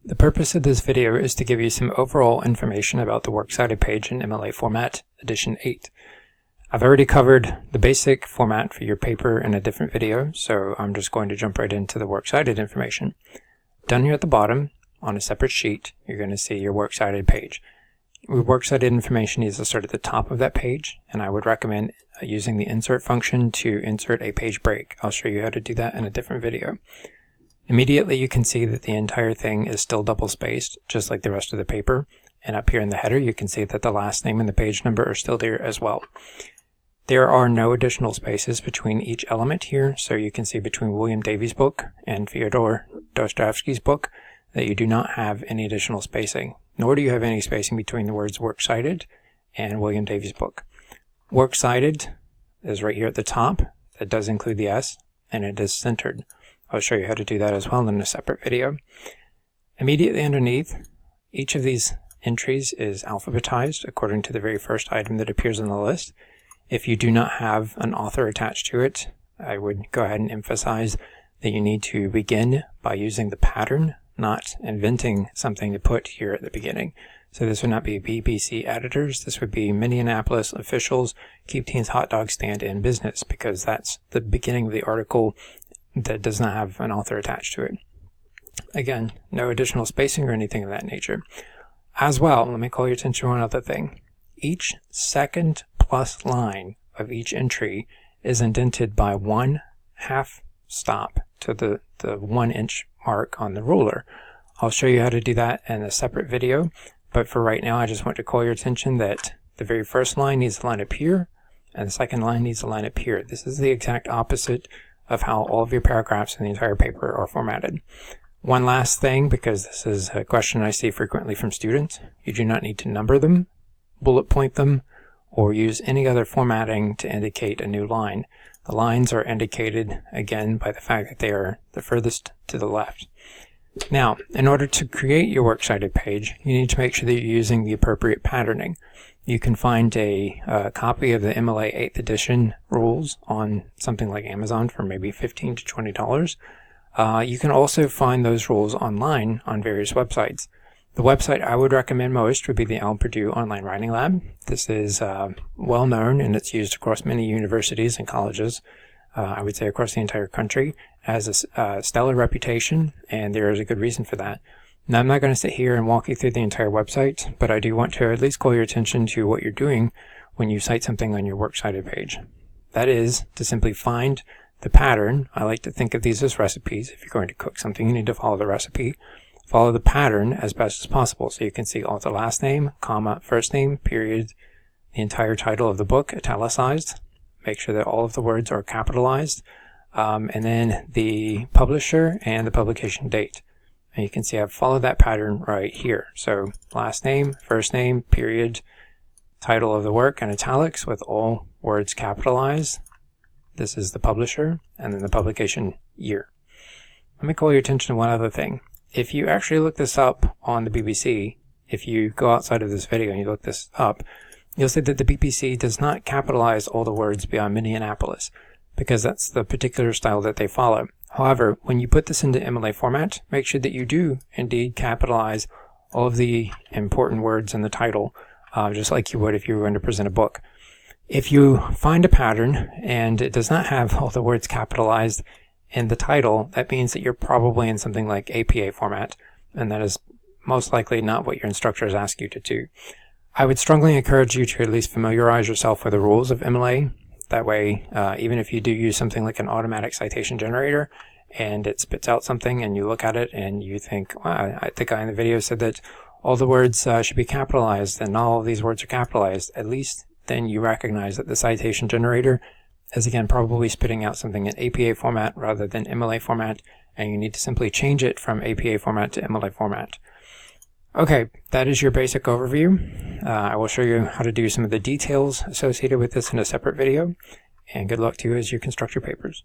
The purpose of this video is to give you some overall information about the Works Cited page in MLA format, edition 8. I've already covered the basic format for your paper in a different video, so I'm just going to jump right into the Works Cited information. Down here at the bottom, on a separate sheet, you're going to see your Works Cited page. Works Cited information needs to start at the top of that page, and I would recommend using the insert function to insert a page break. I'll show you how to do that in a different video. Immediately you can see that the entire thing is still double spaced, just like the rest of the paper. And up here in the header you can see that the last name and the page number are still there as well. There are no additional spaces between each element here, so you can see between William Davies' book and Fyodor Dostoevsky's book that you do not have any additional spacing, nor do you have any spacing between the words Works Cited and William Davies' book. Works Cited is right here at the top. That does include the S, and it is centered. I'll show you how to do that as well in a separate video. Immediately underneath, each of these entries is alphabetized according to the very first item that appears on the list. If you do not have an author attached to it, I would go ahead and emphasize that you need to begin by using the pattern, not inventing something to put here at the beginning. So this would not be BBC editors, this would be Minneapolis officials keep teens hot dog stand in business, because that's the beginning of the article that does not have an author attached to it. Again, no additional spacing or anything of that nature. As well, let me call your attention to one other thing. Each second plus line of each entry is indented by 1/2 stop to the 1 inch mark on the ruler. I'll show you how to do that in a separate video, but for right now I just want to call your attention that the very first line needs to line up here, and the second line needs to line up here. This is the exact opposite of how all of your paragraphs in the entire paper are formatted. One last thing, because this is a question I see frequently from students, you do not need to number them, bullet point them, or use any other formatting to indicate a new line. The lines are indicated, again, by the fact that they are the furthest to the left. Now, in order to create your Works Cited page, you need to make sure that you're using the appropriate patterning. You can find a copy of the MLA 8th edition rules on something like Amazon for maybe $15 to $20. You can also find those rules online on various websites. The website I would recommend most would be the Purdue Online Writing Lab. This is well known, and it's used across many universities and colleges, I would say across the entire country, has a stellar reputation, and there is a good reason for that. Now, I'm not going to sit here and walk you through the entire website, but I do want to at least call your attention to what you're doing when you cite something on your Works Cited page. That is to simply find the pattern. I like to think of these as recipes. If you're going to cook something, you need to follow the recipe. Follow the pattern as best as possible, so you can see author last name, comma, first name, period, the entire title of the book italicized. Make sure that all of the words are capitalized, and then the publisher and the publication date. And you can see I've followed that pattern right here. So last name, first name, period, title of the work in italics with all words capitalized. This is the publisher, and then the publication year. Let me call your attention to one other thing. If you actually look this up on the BBC, if you go outside of this video and you look this up, you'll see that the BBC does not capitalize all the words beyond Minneapolis, because that's the particular style that they follow. However, when you put this into MLA format, make sure that you do indeed capitalize all of the important words in the title, just like you would if you were going to present a book. If you find a pattern and it does not have all the words capitalized in the title, that means that you're probably in something like APA format, and that is most likely not what your instructors ask you to do. I would strongly encourage you to at least familiarize yourself with the rules of MLA. That way, even if you do use something like an automatic citation generator and it spits out something and you look at it and you think, wow, the guy in the video said that all the words should be capitalized and all of these words are capitalized, at least then you recognize that the citation generator is again probably spitting out something in APA format rather than MLA format, and you need to simply change it from APA format to MLA format. Okay, that is your basic overview. I will show you how to do some of the details associated with this in a separate video, and good luck to you as you construct your papers.